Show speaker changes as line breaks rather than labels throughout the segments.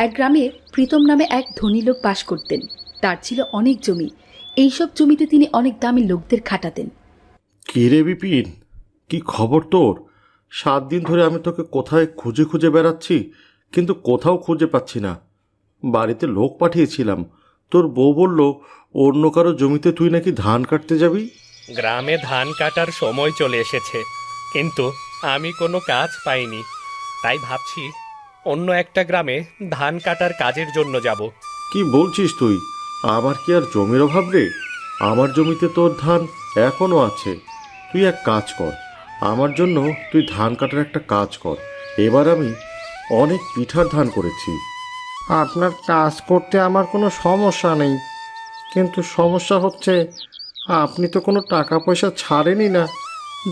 এক গ্রামে প্রীতম নামে এক ধনী লোক বাস করতেন। তার ছিল অনেক জমি। এইসব জমিতে তিনি অনেক দামি লোকদের খাটাতেন।
কি রে বিপিন, কি খবর তোর? 7 দিন ধরে আমি তোকে কোথায় খুঁজে খুঁজে বেড়াচ্ছি, কিন্তু কোথাও খুঁজে পাচ্ছি না। বাড়িতে লোক পাঠিয়েছিলাম, তোর বউ বলল অন্য কারো জমিতে তুই নাকি ধান কাটতে যাবি।
গ্রামে ধান কাটার সময় চলে এসেছে, কিন্তু আমি কোনো কাজ পাইনি। তাই ভাবছি অন্য একটা গ্রামে ধান কাটার কাজের জন্য যাব।
কি বলছিস তুই? আমার কি আর জমির অভাব রে? আমার জমিতে তোর ধান এখনো আছে। তুই এক কাজ কর, আমার জন্য তুই ধান কাটার একটা কাজ কর। এবার আমি অনেক পিঠার ধান করেছি। আপনার কাজ করতে আমার কোনো সমস্যা নেই, কিন্তু সমস্যা হচ্ছে আপনি তো কোনো টাকা পয়সা ছাড়েনই না।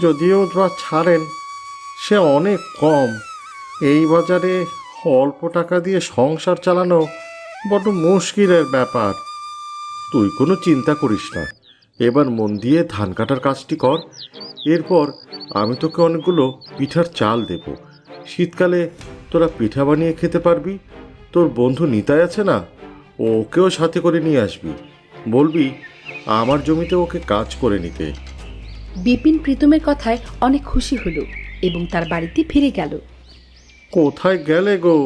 যদিও বা ছাড়েন, সে অনেক কম। এই বাজারে অল্প টাকা দিয়ে সংসার চালানো বড্ড মুশকিলের ব্যাপার। তুই কোনো চিন্তা করিস না, এবার মন দিয়ে ধান কাটার কাজটি কর। এরপর আমি তোকে অনেকগুলো পিঠার চাল দেব। শীতকালে তোরা পিঠা বানিয়ে খেতে পারবি। তোর বন্ধু নিতাই আছে না, ওকেও সাথে করে নিয়ে আসবি। বলবি আমার জমিতে ওকে কাজ করে নিতে।
বিপিন প্রীতমের কথায় অনেক খুশি হলো এবং তার বাড়িতে ফিরে গেল।
কোথায় গেলে গো?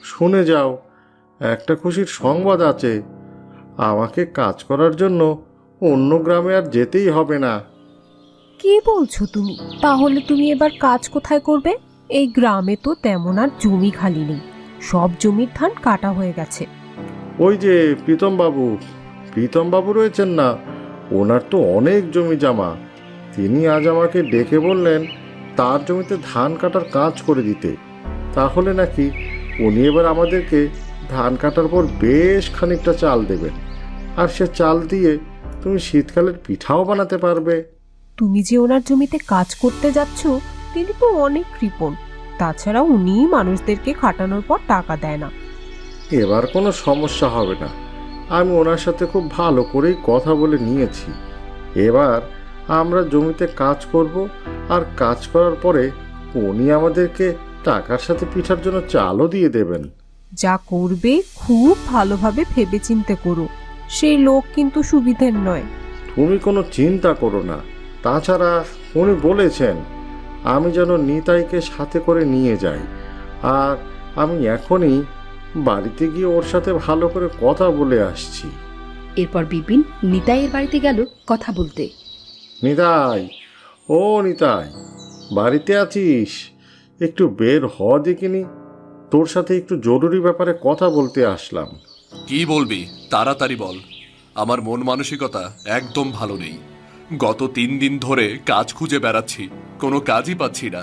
শুনে যাও, একটা খুশির সংবাদ আছে। আমাকে কাজ করার জন্য অন্য গ্রামে আর যেতেই হবে না।
কি বলছো তুমি? তাহলে তুমি এবার কাজ কোথায় করবে? এই গ্রামে তো তেমন আর জমি খালি নেই, সব জমির ধান কাটা হয়ে গেছে।
ওই যে প্রীতম বাবু রয়েছেন না, ওনার তো অনেক জমি জমা। তিনি আজ আমাকে ডেকে বললেন তার জমিতে ধান কাটার কাজ করে দিতে। তাহলে নাকি উনি এবার আমাদেরকে ধান কাটার পর বেশ খানিকটা চাল দেবেন, আর সে চাল দিয়ে তুমি শীতকালের পিঠাও বানাতে পারবে।
তুমি যে ওনার জমিতে কাজ করতে যাচ্ছ, তিনি তো অনেক কৃপণ। তাছাড়া উনি মানুষদেরকে খাটানোর পর টাকা দেয় না।
এবার কোনো সমস্যা হবে না, আমি ওনার সাথে খুব ভালো করেই কথা বলে নিয়েছি। এবার আমরা জমিতে কাজ করব, আর কাজ করার পরে উনি আমাদেরকে টাকার সাথে পিঠার জন্য চালও দিয়ে দেবেন।
যা করবে খুব ভালোভাবে ভেবেচিন্তে করো, সেই লোক কিন্তু সুবিধের নয়।
তুমি কোনো চিন্তা করো না। তাছাড়া উনি বলেছেন আমি যেন নিতাইকে সাথে করে নিয়ে যাই, আর আমি এখনই বাড়িতে গিয়ে ওর সাথে ভালো করে কথা বলে আসছি।
এরপর বিপিন নিতাইয়ের বাড়িতে গেল কথা বলতে।
নিতাই, ও নিতাই, বাড়িতে আছিস? একটু বের হ দেখিনি, তোর সাথে একটু জরুরি ব্যাপারে কথা বলতে আসলাম।
কি বলবি তাড়াতাড়ি বল। আমার মন মানসিকতা একদম ভালো নেই। গত 3 দিন ধরে কাজ খুঁজে বেড়াচ্ছি, কোনো কাজই পাচ্ছি না।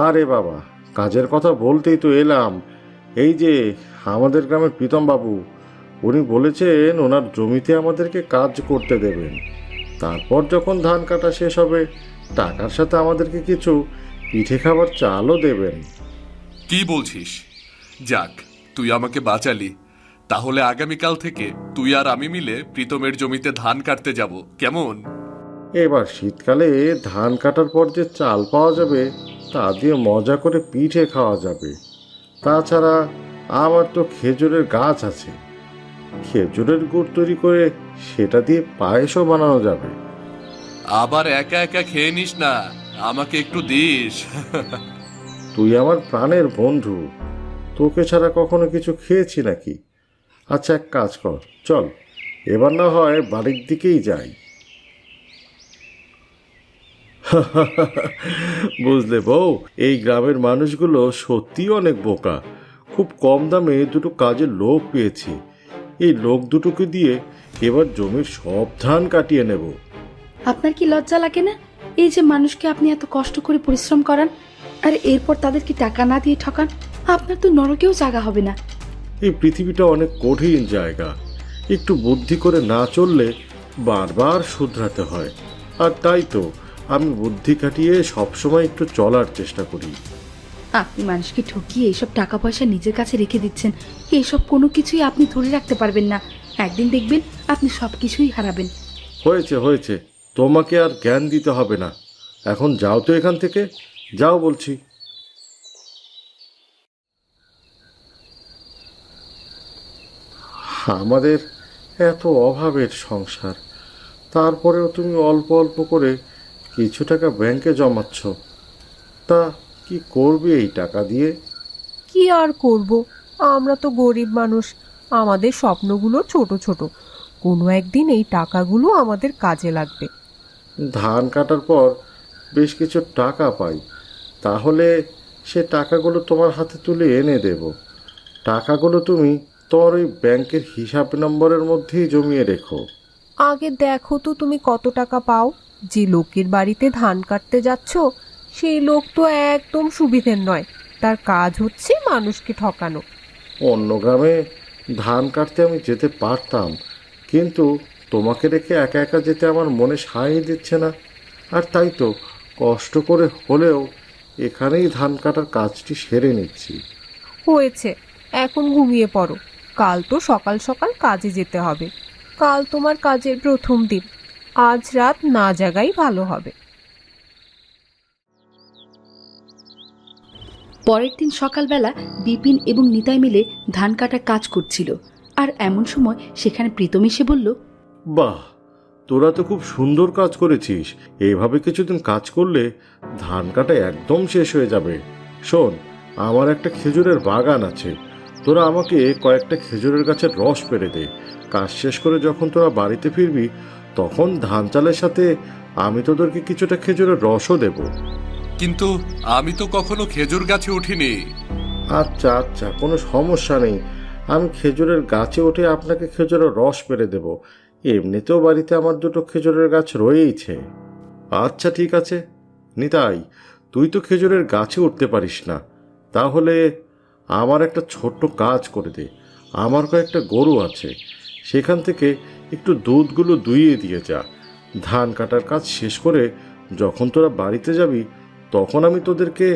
আরে বাবা, কাজের কথা বলতেই তো এলাম। এই যে আমাদের গ্রামের প্রীতম বাবু, উনি বলেছেন ওনার জমিতে আমাদেরকে কাজ করতে দেবেন। তারপর যখন ধান কাটা শেষ হবে, টাকার সাথে আমাদেরকে কিছু পিঠে খাবার চালও দেবেন।
কি বলছিস? যাক, তুই আমাকে বাঁচালি। তাহলে আগামীকাল থেকে তুই আর আমি মিলে প্রীতমের জমিতে ধান কাটতে যাব, কেমন?
এবার শীতকালে ধান কাটার পর যে চাল পাওয়া যাবে, তা দিয়ে মজা করে পিঠে খাওয়া যাবে। তাছাড়া আমার তো খেজুরের গাছ আছে, খেজুরের গুড় তৈরি করে সেটা দিয়ে পায়েসও বানানো যাবে।
আবার একা একা খেয়ে নিস না, আমাকে একটু দিস।
তুই আমার প্রাণের বন্ধু, তোকে ছাড়া কখনো কিছু খেয়েছি নাকি? আচ্ছা, এক কাজ কর, চল এবার না হয় বাড়ির দিকেই যাই। বুঝলে বউ, এই গ্রামের মানুষগুলো সত্যিই অনেক বোকা। খুব কম দামে দুটো কাজের লোক পেয়েছি। এই লোক দুটোকে দিয়ে এবার জমির সব ধান কাটিয়ে নেব।
আপনার কি লজ্জা লাগে না? এই যে মানুষকে আপনি এত কষ্ট করে পরিশ্রম করান, আর এরপর তাদেরকে টাকা না দিয়ে ঠকান, আপনার তো নরকেও জায়গা হবে না।
এই পৃথিবীটা অনেক কঠিন জায়গা, একটু বুদ্ধি করে না চললে বারবার শুধরাতে হয়। আর তাই তো আমি বুদ্ধি খাটিয়ে সবসময় একটু চলার চেষ্টা করি।
আপনি মানুষকে ঠকিয়ে এইসব টাকা পয়সা নিজের কাছে রেখে দিচ্ছেন। এইসব কোনো কিছুই আপনি ধরে রাখতে পারবেন না। একদিন দেখবেন আপনি সব কিছুই হারাবেন।
হয়েছে হয়েছে, তোমাকে আর জ্ঞান দিতে হবে না। এখন যাও তো এখান থেকে, যাও বলছি। আমাদের এত অভাবের সংসার, তারপরেও তুমি অল্প অল্প করে কিছু টাকা ব্যাংকে জমাচ্ছ। তা কি করবে এই টাকা দিয়ে?
কি আর করব, আমরা তো গরিব মানুষ, আমাদের স্বপ্নগুলো ছোট ছোট। কোনো একদিন এই টাকাগুলো আমাদের কাজে লাগবে।
ধান কাটার পর বেশ কিছু টাকা পাই, তাহলে সে টাকাগুলো তোমার হাতে তুলে এনে দেব। টাকাগুলো তুমি তোমার ওই ব্যাংকের হিসাব নম্বরের মধ্যেই জমিয়ে রেখো।
আগে দেখো তো তুমি কত টাকা পাও। যে লোকের বাড়িতে ধান কাটতে যাচ্ছ সেই লোক তো একদম সুবিধের নয়, তার কাজ হচ্ছে মানুষকে ঠকানো।
অন্য গ্রামে ধান কাটতে আমি যেতে পারতাম, কিন্তু তোমাকে রেখে একা একা যেতে আমার মনে সায় দিচ্ছে না। আর তাই তো কষ্ট করে হলেও এখানেই ধান কাটার কাজটি সেরে নিচ্ছি।
হয়েছে, এখন ঘুমিয়ে পড়ো। কাল তো সকাল সকাল কাজে যেতে হবে। কাল তোমার কাজের প্রথম দিন, আজ রাত না জাগাই ভালো হবে।
পরের দিন সকালবেলা বিপিন এবং নিতাই মিলে ধান কাটার কাজ করছিল। আর এমন সময় সেখানে প্রীতম এসে বলল,
বাহ, তোরা তো খুব সুন্দর কাজ করেছিস। এইভাবে কিছুদিন কাজ করলে ধান কাটা একদম শেষ হয়ে যাবে। শোন, আমার একটা খেজুরের বাগান আছে, তোরা আমাকে কয়েকটা খেজুরের গাছের রস পেড়ে দে। কাজ শেষ করে যখন তোরা বাড়িতে ফিরবি তখন ধান চালের সাথে আমি তোদেরকে কিছুটা খেজুরের রসও দেব।
কিন্তু আমি তো কখনো খেজুর গাছে উঠিনি।
আচ্ছা আচ্ছা, কোনো সমস্যা নেই, আমি খেজুরের গাছে উঠে আপনাকে খেজুরের রস পেড়ে দেব। এমনিতেও বাড়িতে আমার দুটো খেজুরের গাছ রয়েইছে। আচ্ছা ঠিক আছে। নিতাই, তুই তো খেজুরের গাছে উঠতে পারিস না, তাহলে আমার একটা ছোট্ট কাজ করে দে। আমার কয়েকটা গরু আছে, সেখান থেকে একটু দুধগুলো দুইয়ে দিয়ে যা। ধান কাটার কাজ শেষ করে যখন তোরা বাড়িতে যাবি তখন আমি তোদেরকে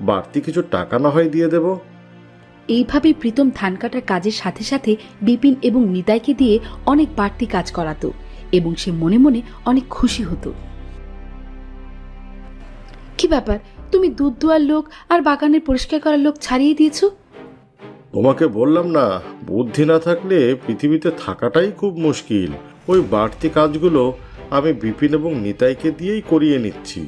বাড়তি কিছু টাকা না হয় দিয়ে দেব।
এইভাবেই প্রীতম ধান কাটার কাজের সাথে সাথে বিপিন এবং নিতাইকে দিয়ে অনেক বাড়তি কাজ করাতো এবং সে মনে মনে অনেক খুশি হতো। কি ব্যাপার, তুমি দুধ দোয়ার লোক আর বাগানের পরিষ্কার করার লোক ছাড়িয়ে দিয়েছো?
তোমাকে বললাম না, বুদ্ধি না থাকলে পৃথিবীতে থাকাটাই খুব মুশকিল। ওই বাড়তি কাজগুলো আমি বিপিন এবং নিতাইকে দিয়েই করিয়ে নিচ্ছি।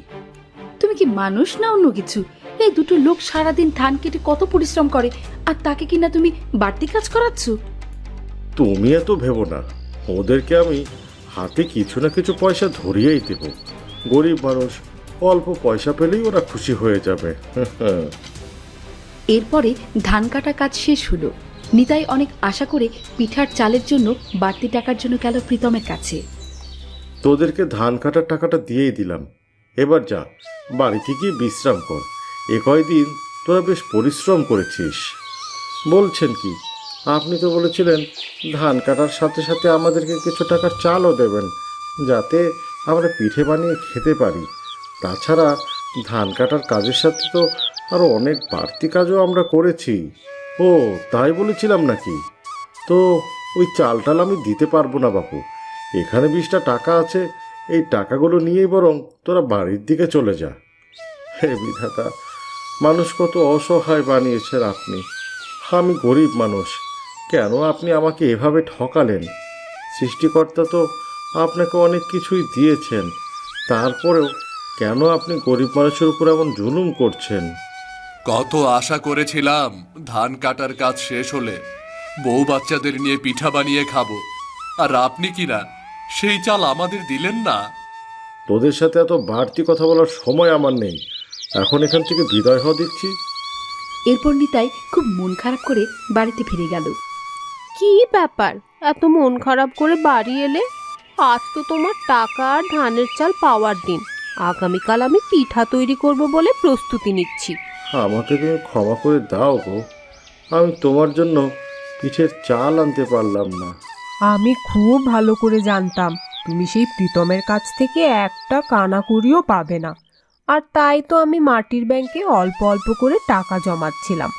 তুমি কি মানুষ না অন্য কিছু? এই দুটো লোক সারাদিন ধান কেটে কত পরিশ্রম করে, আর তাকে কিনা তুমি বাড়তি কাজ করাচ্ছ?
তুমি এত ভেবো না, ওদেরকে আমি হাতে কিছু না কিছু পয়সা ধরিয়েই দেব। গরিব মানুষ, অল্প পয়সা পেলেই ওরা খুশি হয়ে যাবে।
এরপরে ধান কাটা কাজ শেষ হলো। নিতাই অনেক আশা করে পিঠার চালের জন্য বাড়তি টাকার জন্য গেল প্রীতমের কাছে।
তোদেরকে ধান কাটার টাকাটা দিয়েই দিলাম, এবার যা বাড়িতে গিয়ে বিশ্রাম কর। এ কয়দিন তোরা বেশ পরিশ্রম করেছিস। বলছেন কি, আপনি তো বলেছিলেন ধান কাটার সাথে সাথে আমাদেরকে কিছু টাকার চালও দেবেন, যাতে আমরা পিঠে বানিয়ে খেতে পারি। তাছাড়া ধান কাটার কাজের সাথে তো আরও অনেক বাড়তি কাজও আমরা করেছি। ও তাই বলেছিলাম নাকি? তো ওই চাল টাল আমি দিতে পারবো না বাপু। এখানে 20টা টাকা আছে, এই টাকাগুলো নিয়েই বরং তোরা বাড়ির দিকে চলে যা। হে বিধাতা, মানুষ কত অসহায় বানিয়েছেন আপনি। আমি গরিব মানুষ, কেন আপনি আমাকে এভাবে ঠকালেন? সৃষ্টিকর্তা তো আপনাকে অনেক কিছুই দিয়েছেন, তারপরেও কেন আপনি গরিব মানুষের উপর এমন জুলুম করছেন?
কত আশা করেছিলাম ধান কাটার কাজ শেষ হলে বউ বাচ্চাদের নিয়ে পিঠা বানিয়ে খাবো, আর আপনি কিনা সেই চাল আমাদের দিলেন না।
তোদের সাথে এত বাড়তি কথা বলার সময় আমার নেই, এখন এখান থেকে বিদায় হওয়া দিচ্ছি।
এরপর নিতাই খুব মন খারাপ করে বাড়িতে ফিরে গেল।
কি ব্যাপার, এত মন খারাপ করে বাড়ি এলে? আজ তো তোমার টাকা আর ধানের চাল পাওয়ার দিন। আগামীকাল আমি পিঠা তৈরি করব বলে প্রস্তুতি নিচ্ছি।
আমাকে তুমি ক্ষমা করে দাও গো, আমি তোমার জন্য পিঠের চাল আনতে পারলাম না।
আমি খুব ভালো করে জানতাম তুমি সেই প্রীতমের কাছ থেকে একটা কানাকড়িও পাবে না, আর তাই তো আমি মাটির ব্যাংকে অল্প অল্প করে টাকা জমাচ্ছিলাম,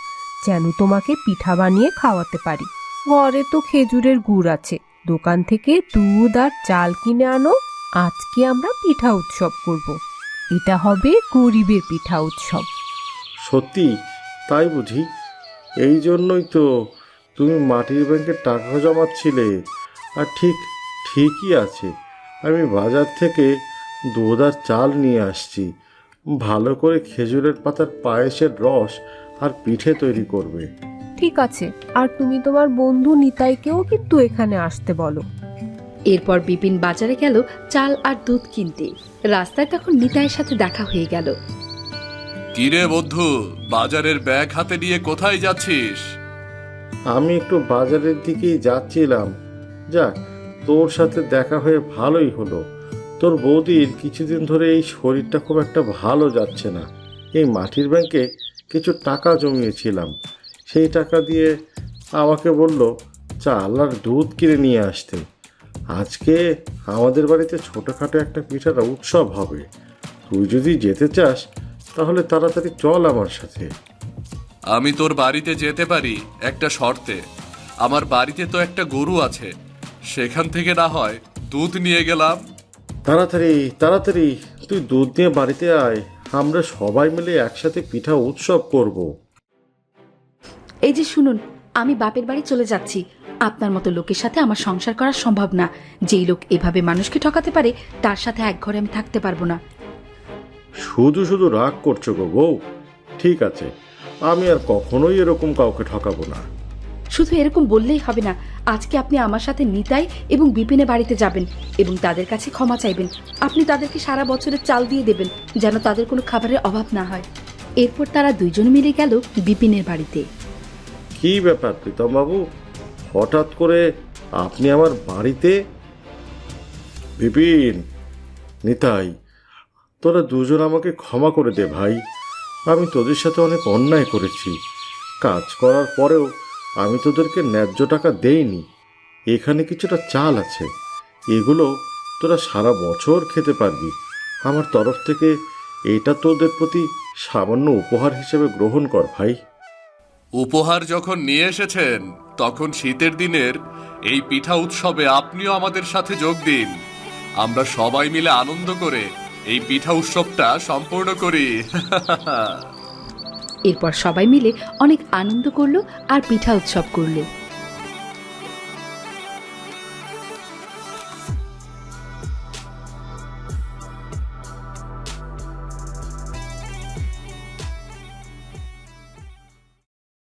যেন তোমাকে পিঠা বানিয়ে খাওয়াতে পারি। ঘরে তো খেজুরের গুড় আছে, দোকান থেকে দুধ আর চাল কিনে আনো। আজকে আমরা পিঠা উৎসব করব। এটা হবে গরিবের পিঠা উৎসব।
সত্যি তাই বুঝি? এই জন্যই তো তুমি মাটির ব্যাংকে টাকা জমাচ্ছিলে, আর ঠিকই আছে। আমি বাজার থেকে দুধ আর চাল নিয়ে আসছি। ভালো করে খেজুরের পাতার পায়েসের রস আর পিঠে তৈরি করবে।
ঠিক আছে, আর তুমি তোমার বন্ধু নিতাইকেও কিন্তু এখানে আসতে বলো।
এরপর বিপিন বাজারে গেল চাল আর দুধ কিনতে। রাস্তায় তখন নিতাইয়ের সাথে দেখা হয়ে গেল।
কিরে বন্ধু, বাজারের ব্যাগ হাতে নিয়ে কোথায় যাচ্ছিস?
আমি একটু বাজারের দিকেই যাচ্ছিলাম। যাক, তোর সাথে দেখা হয়ে ভালোই হলো। তোর বৌদির কিছুদিন ধরে এই শরীরটা খুব একটা ভালো যাচ্ছে না। এই মাটির ব্যাংকে কিছু টাকা জমিয়েছিলাম, সেই টাকা দিয়ে আমাকে বলল চাল আর দুধ কিনে নিয়ে আসতে। আজকে আমাদের বাড়িতে ছোটোখাটো একটা পিঠার উৎসব হবে। তুই যদি যেতে চাস তাহলে তাড়াতাড়ি চল আমার সাথে।
আমি তোর বাড়িতে যেতে পারি একটা শর্তে। আমার বাড়িতে তো একটা গরু আছে, সেখান থেকে না হয় দুধ নিয়ে গেলাম।
তাড়াতাড়ি তুই দুধ নিয়ে বাড়িতে আয়। আমরা সবাই মিলে একসাথে পিঠা উৎসব করব।
এই যে শুনুন, আমি বাপের বাড়ি চলে যাচ্ছি। আপনার মতো লোকের সাথে আমার সংসার করা সম্ভব না। যেই লোক এভাবে মানুষকে ঠকাতে পারে তার সাথে এক ঘরে আমি থাকতে পারবো না।
শুধু শুধু রাগ করছো গো বউ। ঠিক আছে, আমি আর কখনোই এরকম কাউকে ঠকাবো না।
শুধু এরকম বললেই হবে না। আজকে আপনি আমার সাথে নিতাই এবং বিপিনের বাড়িতে যাবেন এবং তাদের কাছে ক্ষমা চাইবেন। আপনি তাদেরকে সারা বছরের চাল দিয়ে দেবেন যেন তাদের কোনো খাবারের অভাব না হয়। এরপর তারা দুইজন মিলে গেল বিপিনের বাড়িতে।
কি ব্যাপার প্রীতম বাবু, হঠাৎ করে আপনি আমার বাড়িতে? বিপিন, নিতাই, তোরা দুজন আমাকে ক্ষমা করে দে ভাই। আমি তোদের সাথে অনেক অন্যায় করেছি। কাজ করার পরেও আমি তোদেরকে ন্যায্য টাকা দেইনি। এখানে কিছুটা চাল আছে, এগুলো তোরা সারা বছর খেতে পারবি। আমার তরফ থেকে এটা তোদের প্রতি সামান্য উপহার হিসেবে গ্রহণ কর ভাই।
উপহার যখন নিয়ে এসেছেন, তখন শীতের দিনের এই পিঠা উৎসবে আপনিও আমাদের সাথে যোগ দিন। আমরা সবাই মিলে আনন্দ করে এই পিঠা উৎসবটা সম্পূর্ণ করি।
এরপর সবাই মিলে অনেক আনন্দ করলো আর পিঠা উৎসব করলো।